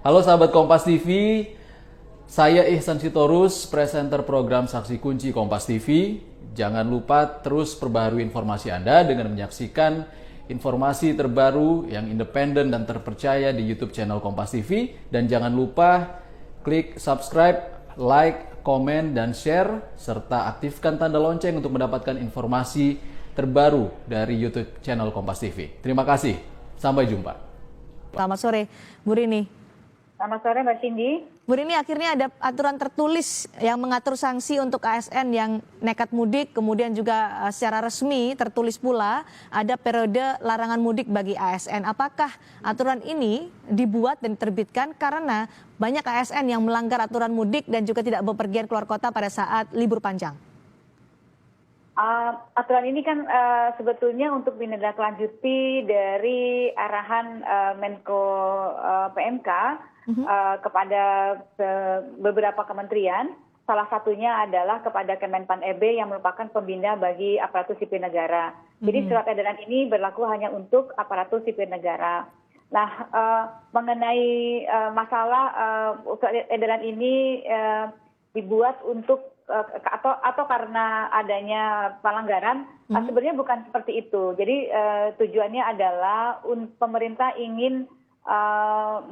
Halo sahabat Kompas TV, saya Ihsan Sitorus, presenter program Saksi Kunci Kompas TV. Jangan lupa terus perbaharui informasi Anda dengan menyaksikan informasi terbaru yang independen dan terpercaya di YouTube channel Kompas TV. Dan jangan lupa klik subscribe, like, komen, dan share, serta aktifkan tanda lonceng untuk mendapatkan informasi terbaru dari YouTube channel Kompas TV. Terima kasih, sampai jumpa. Selamat sore, Bu Rini. Selamat sore Mbak Cindy. Bu Rini, akhirnya ada aturan tertulis yang mengatur sanksi untuk ASN yang nekat mudik, kemudian juga secara resmi tertulis pula ada periode larangan mudik bagi ASN. Apakah aturan ini dibuat dan diterbitkan karena banyak ASN yang melanggar aturan mudik dan juga tidak bepergian keluar kota pada saat libur panjang? Aturan ini kan sebetulnya untuk menindaklanjuti dari arahan Menko PMK kepada beberapa kementerian. Salah satunya adalah kepada Kemenpan RB yang merupakan pembina bagi aparatur sipil negara. Jadi surat edaran ini berlaku hanya untuk aparatur sipil negara. Nah, mengenai masalah surat edaran ini dibuat untuk atau karena adanya pelanggaran, sebenarnya bukan seperti itu. Jadi tujuannya adalah pemerintah ingin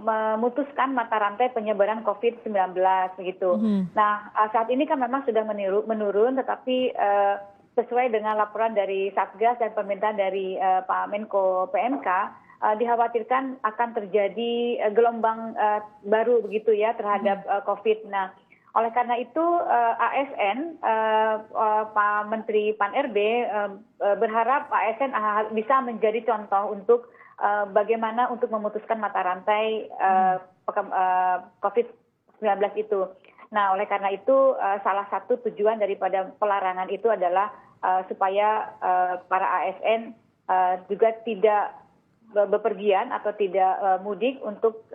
memutuskan mata rantai penyebaran COVID-19 begitu. Nah, saat ini kan memang sudah menurun, tetapi sesuai dengan laporan dari Satgas dan permintaan dari Pak Menko PMK, dikhawatirkan akan terjadi gelombang baru begitu ya terhadap COVID. Nah, oleh karena itu ASN, Pak Menteri Pan RB berharap ASN bisa menjadi contoh untuk bagaimana untuk memutuskan mata rantai COVID-19 itu. Nah, oleh karena itu salah satu tujuan daripada pelarangan itu adalah supaya para ASN juga tidak bepergian atau tidak mudik untuk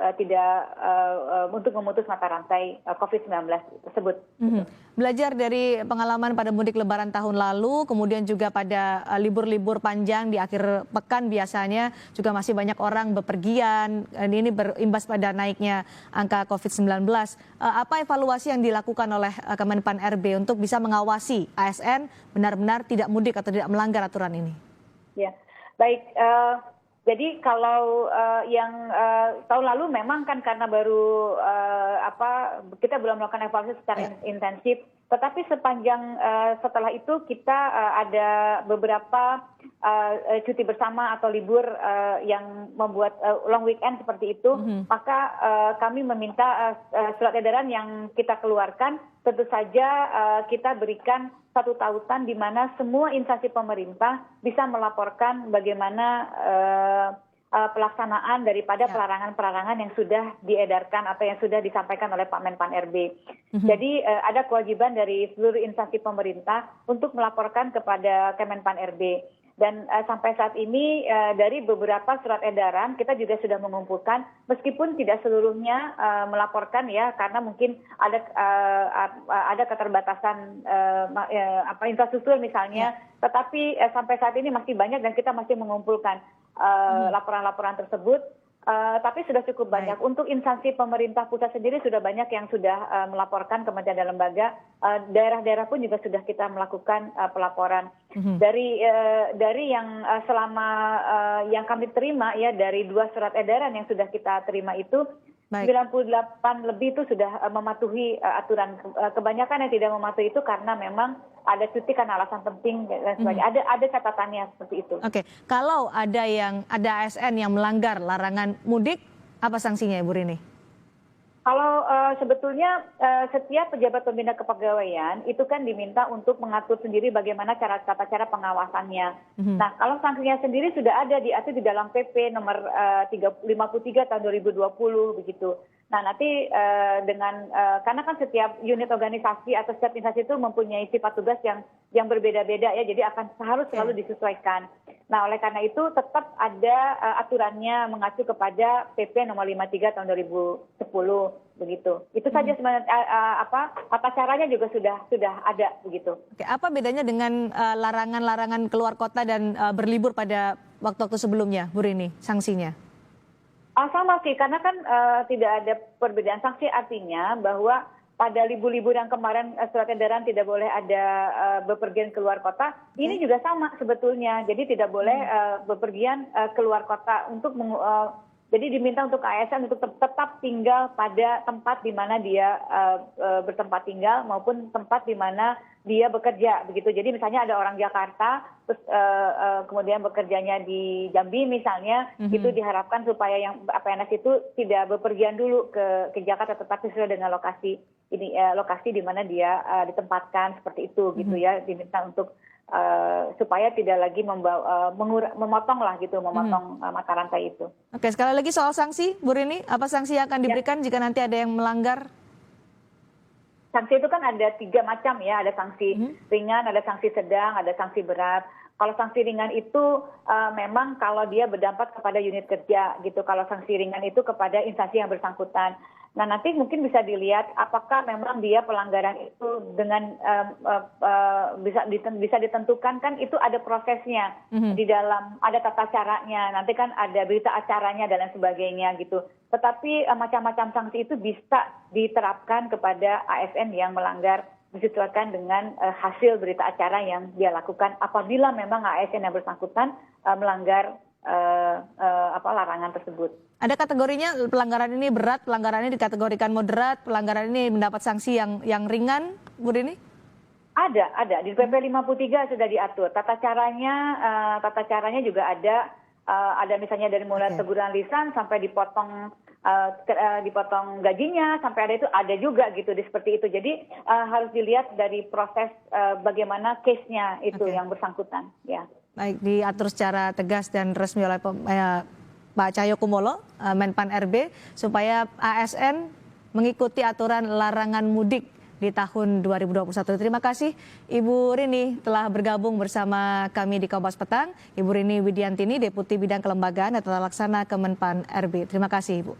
untuk memutus mata rantai COVID-19 tersebut. Belajar dari pengalaman pada mudik Lebaran tahun lalu, kemudian juga pada libur-libur panjang di akhir pekan biasanya juga masih banyak orang bepergian. Ini berimbas pada naiknya angka COVID-19. Apa evaluasi yang dilakukan oleh Kemenpan RB untuk bisa mengawasi ASN benar-benar tidak mudik atau tidak melanggar aturan ini? Ya, baik. Jadi kalau yang tahun lalu memang kan karena baru kita belum melakukan evaluasi secara intensif, tetapi sepanjang setelah itu kita ada beberapa cuti bersama atau libur yang membuat long weekend seperti itu, maka kami meminta surat edaran yang kita keluarkan tentu saja kita berikan satu tautan di mana semua instansi pemerintah bisa melaporkan bagaimana pelaksanaan daripada pelarangan-pelarangan yang sudah diedarkan atau yang sudah disampaikan oleh Pak Menpan RB. Jadi ada kewajiban dari seluruh instansi pemerintah untuk melaporkan kepada Kemenpan RB. Dan sampai saat ini dari beberapa surat edaran kita juga sudah mengumpulkan, meskipun tidak seluruhnya melaporkan ya, karena mungkin ada keterbatasan infrastruktur misalnya, tetapi sampai saat ini masih banyak dan kita masih mengumpulkan laporan-laporan tersebut. Tapi sudah cukup banyak. Untuk instansi pemerintah pusat sendiri sudah banyak yang sudah melaporkan kementerian dan lembaga. Daerah-daerah pun juga sudah kita melakukan pelaporan. Dari yang selama yang kami terima ya, dari 2 surat edaran yang sudah kita terima itu, 98 lebih itu sudah mematuhi aturan. Kebanyakan yang tidak mematuhi itu karena memang ada cuti karena alasan penting dan sebagainya. Ada catatannya seperti itu. Oke, kalau ada ASN yang melanggar larangan mudik, apa sanksinya Bu Rini? Kalau sebetulnya setiap pejabat pembina kepegawaian itu kan diminta untuk mengatur sendiri bagaimana tata cara pengawasannya. Nah, kalau sanksinya sendiri sudah diatur di dalam PP nomor 53 tahun 2020 begitu. Nah, nanti karena kan setiap unit organisasi atau setiap instansi itu mempunyai sifat tugas yang berbeda-beda ya, jadi harus selalu disesuaikan. Nah, oleh karena itu tetap ada aturannya mengacu kepada PP nomor 53 tahun 2010 begitu. Itu saja sebenarnya tata caranya juga sudah ada begitu. Oke, apa bedanya dengan larangan-larangan keluar kota dan berlibur pada waktu-waktu sebelumnya, Bu Rini, sanksinya? Sama sih, karena kan tidak ada perbedaan sanksi, artinya bahwa pada libur-libur yang kemarin surat edaran tidak boleh ada bepergian keluar kota, ini juga sama sebetulnya. Jadi tidak boleh bepergian keluar kota jadi diminta untuk ASN untuk tetap tinggal pada tempat di mana dia bertempat tinggal maupun tempat di mana dia bekerja begitu. Jadi misalnya ada orang Jakarta terus kemudian bekerjanya di Jambi misalnya, itu diharapkan supaya yang PNS itu tidak bepergian dulu ke Jakarta, tetapi sesuai dengan lokasi di mana dia ditempatkan seperti itu gitu ya, diminta untuk supaya tidak lagi memotong mata rantai itu. Oke, sekali lagi soal sanksi, Bu Rini, apa sanksi yang akan diberikan jika nanti ada yang melanggar? Sanksi itu kan ada 3 macam ya, ada sanksi ringan, ada sanksi sedang, ada sanksi berat. Kalau sanksi ringan itu memang kalau dia berdampak kepada unit kerja gitu. Kalau sanksi ringan itu kepada instansi yang bersangkutan. Nah, nanti mungkin bisa dilihat apakah memang dia pelanggaran itu dengan bisa ditentukan, kan itu ada prosesnya di dalam, ada tata caranya. Nanti kan ada berita acaranya dan lain sebagainya gitu. Tetapi macam-macam sanksi itu bisa diterapkan kepada ASN yang melanggar disesuaikan dengan hasil berita acara yang dia lakukan apabila memang ASN yang bersangkutan melanggar larangan tersebut. Ada kategorinya, pelanggaran ini berat, pelanggaran ini dikategorikan moderat, pelanggaran ini mendapat sanksi yang ringan, Bu Rini? Ada. Di PP 53 sudah diatur. Tata caranya juga ada misalnya dari mulai teguran lisan sampai dipotong gajinya, sampai ada juga gitu seperti itu. Jadi harus dilihat dari proses bagaimana case-nya itu yang bersangkutan. Ya. Baik, diatur secara tegas dan resmi oleh Pak Cahyokumolo, Menpan RB, supaya ASN mengikuti aturan larangan mudik di tahun 2021. Terima kasih Ibu Rini telah bergabung bersama kami di Kompas Petang. Ibu Rini Widiantini, Deputi Bidang Kelembagaan dan Tata Laksana Kemenpan RB. Terima kasih Ibu.